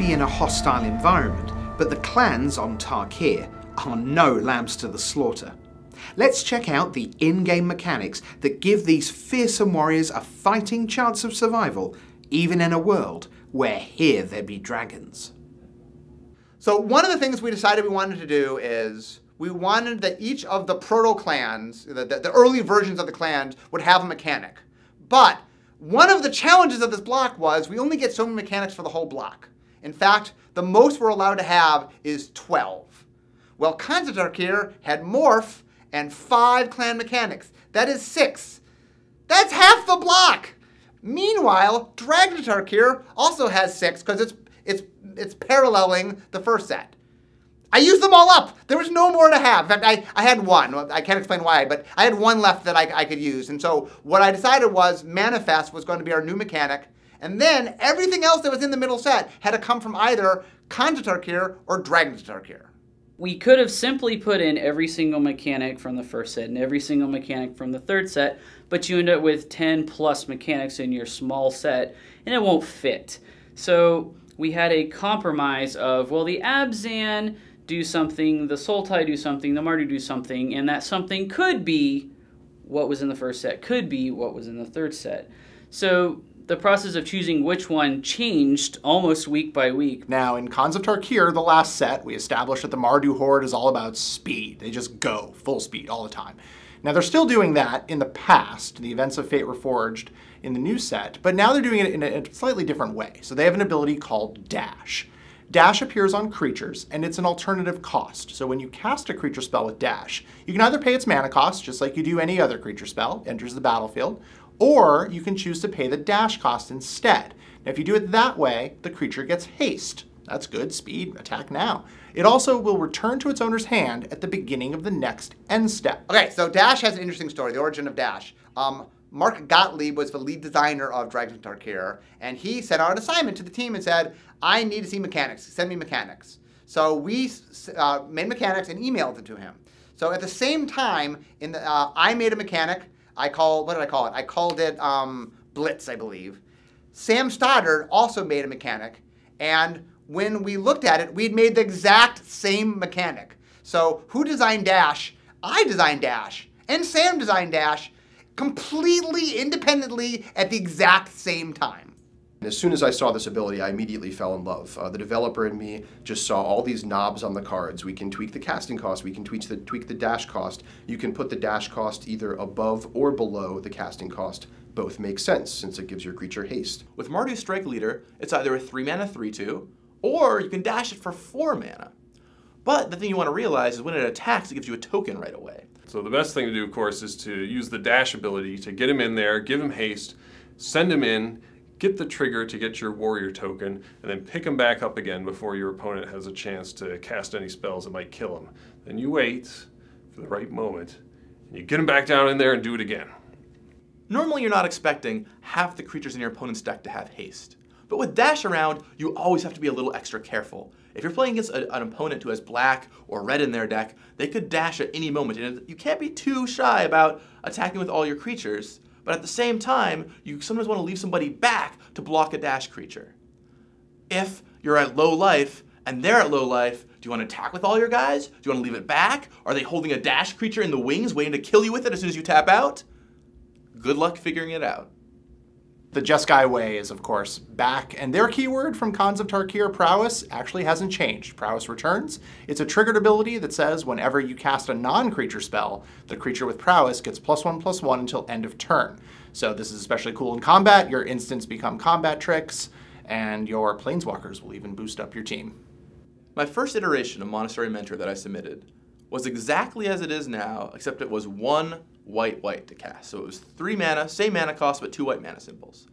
be in a hostile environment, but the clans on Tarkir are no lambs to the slaughter. Let's check out the in-game mechanics that give these fearsome warriors a fighting chance of survival, even in a world where here there be dragons. So one of the things we decided we wanted to do is we wanted that each of the proto-clans, the early versions of the clans, would have a mechanic. But one of the challenges of this block was we only get so many mechanics for the whole block. In fact, the most we're allowed to have is 12. Well, Khans of Tarkir had Morph and 5 clan mechanics. That is 6. That's half the block! Meanwhile, Dragon of Tarkir also has 6 because it's paralleling the first set. I used them all up. There was no more to have. In fact, I had one. I can't explain why, but I had one left that I could use. And so what I decided was Manifest was going to be our new mechanic. And then everything else that was in the middle set had to come from either Khans of Tarkir or Dragons of Tarkir. We could have simply put in every single mechanic from the first set and every single mechanic from the third set, but you end up with 10 plus mechanics in your small set, and it won't fit. So we had a compromise of, well, the Abzan do something, the Sultai do something, the Mardu do something, and that something could be what was in the first set, could be what was in the third set. So the process of choosing which one changed almost week by week. Now, in Khans of Tarkir, the last set, we established that the Mardu Horde is all about speed. They just go full speed all the time. Now, they're still doing that in the past, the events of Fate Reforged in the new set, but now they're doing it in a slightly different way. So they have an ability called Dash. Dash appears on creatures, and it's an alternative cost. So when you cast a creature spell with Dash, you can either pay its mana cost, just like you do any other creature spell, enters the battlefield, or you can choose to pay the dash cost instead. Now, if you do it that way, the creature gets haste. That's good, speed, attack now. It also will return to its owner's hand at the beginning of the next end step. Okay, so Dash has an interesting story, the origin of Dash. Mark Gottlieb was the lead designer of Dragons of Tarkir, and he sent out an assignment to the team and said, I need to see mechanics, send me mechanics. So we made mechanics and emailed them to him. So at the same time, I made a mechanic. What did I call it? I called it Blitz, I believe. Sam Stoddard also made a mechanic, and when we looked at it, we'd made the exact same mechanic. So who designed Dash? I designed Dash, and Sam designed Dash completely independently at the exact same time. As soon as I saw this ability, I immediately fell in love. The developer and me just saw all these knobs on the cards. We can tweak the casting cost, we can tweak the dash cost. You can put the dash cost either above or below the casting cost. Both make sense since it gives your creature haste. With Mardu Strike Leader, it's either a 3-mana 3/2, or you can dash it for 4 mana. But the thing you want to realize is when it attacks, it gives you a token right away. So the best thing to do, of course, is to use the dash ability to get him in there, give him haste, send him in, get the trigger to get your warrior token, and then pick him back up again before your opponent has a chance to cast any spells that might kill him. Then you wait for the right moment, and you get him back down in there and do it again. Normally you're not expecting half the creatures in your opponent's deck to have haste. But with Dash around, you always have to be a little extra careful. If you're playing against an opponent who has black or red in their deck, they could dash at any moment, and you can't be too shy about attacking with all your creatures. But at the same time, you sometimes want to leave somebody back to block a dash creature. If you're at low life and they're at low life, do you want to attack with all your guys? Do you want to leave it back? Are they holding a dash creature in the wings waiting to kill you with it as soon as you tap out? Good luck figuring it out. The Jeskai way is, of course, back, and their keyword from Khans of Tarkir, Prowess, actually hasn't changed. Prowess returns. It's a triggered ability that says whenever you cast a non-creature spell, the creature with Prowess gets +1/+1 until end of turn. So this is especially cool in combat. Your instants become combat tricks, and your planeswalkers will even boost up your team. My first iteration of Monastery Mentor that I submitted was exactly as it is now, except it was 1 white to cast. So it was 3 mana, same mana cost, but 2 white mana symbols.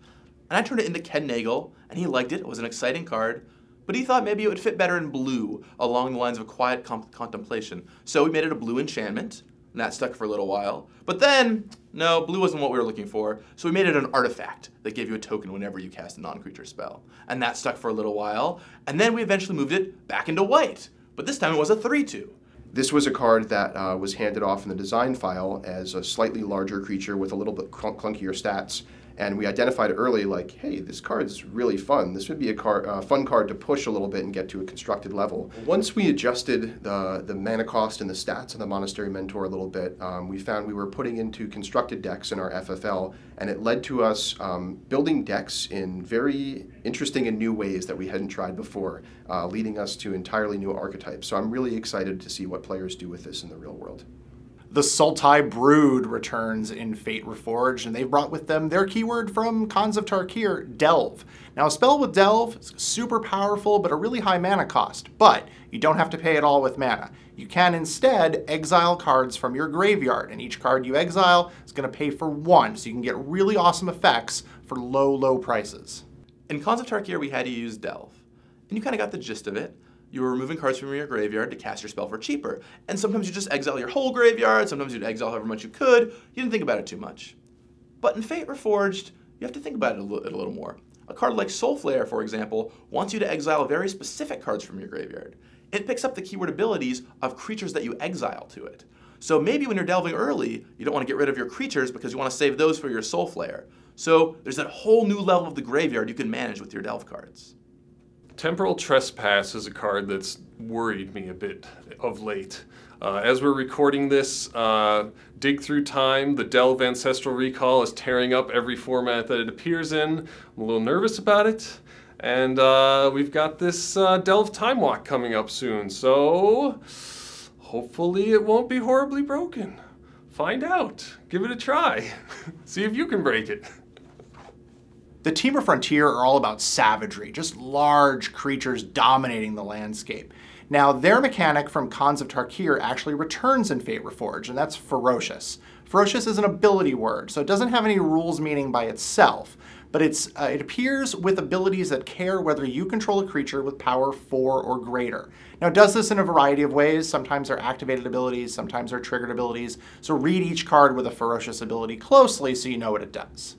And I turned it into Ken Nagel, and he liked it. It was an exciting card, but he thought maybe it would fit better in blue, along the lines of quiet contemplation. So we made it a blue enchantment, and that stuck for a little while. But then, no, blue wasn't what we were looking for, so we made it an artifact that gave you a token whenever you cast a non-creature spell. And that stuck for a little while, and then we eventually moved it back into white. But this time it was a 3/2. This was a card that was handed off in the design file as a slightly larger creature with a little bit clunkier stats, And we identified early, like, hey, this card's really fun. This would be a fun card to push a little bit and get to a constructed level. Once we adjusted the mana cost and the stats of the Monastery Mentor a little bit, we found we were putting into constructed decks in our FFL, and it led to us building decks in very interesting and new ways that we hadn't tried before, leading us to entirely new archetypes. So I'm really excited to see what players do with this in the real world. The Sultai Brood returns in Fate Reforged, and they've brought with them their keyword from Khans of Tarkir, Delve. Now, a spell with Delve is super powerful, but a really high mana cost. But you don't have to pay it all with mana. You can instead exile cards from your graveyard, and each card you exile is going to pay for 1, so you can get really awesome effects for low, low prices. In Khans of Tarkir, we had to use Delve, and you kind of got the gist of it. You were removing cards from your graveyard to cast your spell for cheaper. And sometimes you just exile your whole graveyard, sometimes you'd exile however much you could. You didn't think about it too much. But in Fate Reforged, you have to think about it a little more. A card like Soulflayer, for example, wants you to exile very specific cards from your graveyard. It picks up the keyword abilities of creatures that you exile to it. So maybe when you're delving early, you don't want to get rid of your creatures because you want to save those for your Soulflayer. So there's that whole new level of the graveyard you can manage with your delve cards. Temporal Trespass is a card that's worried me a bit of late. As we're recording this, Dig Through Time, the Delve Ancestral Recall, is tearing up every format that it appears in. I'm a little nervous about it. And we've got this Delve Time Walk coming up soon, so hopefully it won't be horribly broken. Find out. Give it a try. See if you can break it. The Temur Frontier are all about savagery, just large creatures dominating the landscape. Now, their mechanic from Khans of Tarkir actually returns in Fate Reforged, and that's Ferocious. Ferocious is an ability word, so it doesn't have any rules meaning by itself, but it appears with abilities that care whether you control a creature with power 4 or greater. Now, it does this in a variety of ways. Sometimes they're activated abilities, sometimes they're triggered abilities, so read each card with a Ferocious ability closely so you know what it does.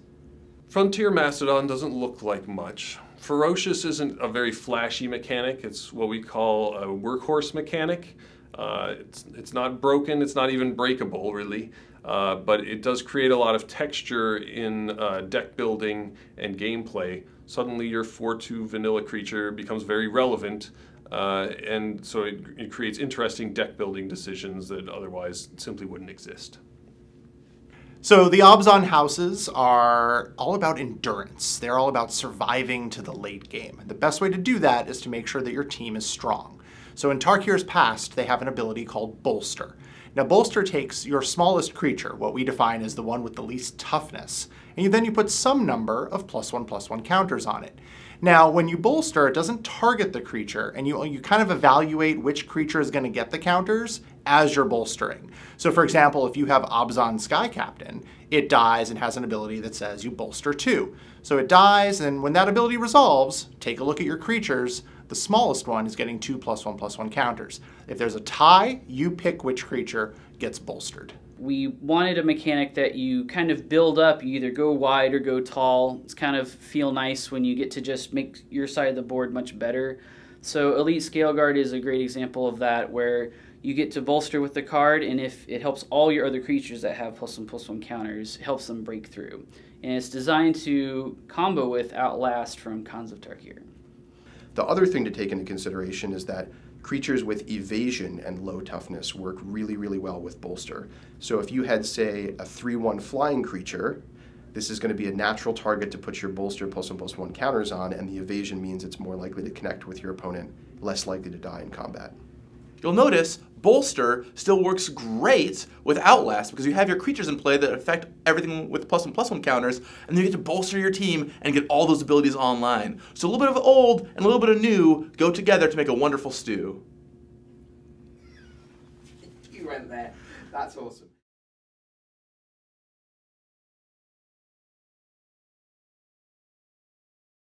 Frontier Mastodon doesn't look like much. Ferocious isn't a very flashy mechanic. It's what we call a workhorse mechanic. It's not broken, it's not even breakable really, but it does create a lot of texture in deck building and gameplay. Suddenly your 4/2 vanilla creature becomes very relevant, and so it creates interesting deck building decisions that otherwise simply wouldn't exist. So the Abzan houses are all about endurance. They're all about surviving to the late game. And the best way to do that is to make sure that your team is strong. So in Tarkir's past, they have an ability called Bolster. Now Bolster takes your smallest creature, what we define as the one with the least toughness, and then you put some number of +1/+1 counters on it. Now, when you bolster, it doesn't target the creature, and you kind of evaluate which creature is going to get the counters as you're bolstering. So for example, if you have Abzan Sky Captain, it dies and has an ability that says you bolster 2. So it dies, and when that ability resolves, take a look at your creatures. The smallest one is getting 2 +1/+1 counters. If there's a tie, you pick which creature gets bolstered. We wanted a mechanic that you kind of build up. You either go wide or go tall. It's kind of feel nice when you get to just make your side of the board much better. So Elite Scale Guard is a great example of that, where you get to bolster with the card, and if it helps all your other creatures that have +1/+1 counters, it helps them break through. And it's designed to combo with Outlast from Khans of Tarkir. The other thing to take into consideration is that creatures with evasion and low toughness work really, really well with Bolster. So if you had, say, a 3/1 flying creature, this is going to be a natural target to put your Bolster +1/+1 counters on, and the evasion means it's more likely to connect with your opponent, less likely to die in combat. You'll notice Bolster still works great with Outlast because you have your creatures in play that affect everything with +1/+1 counters, and then you get to bolster your team and get all those abilities online. So a little bit of old and a little bit of new go together to make a wonderful stew. You went there. That's awesome.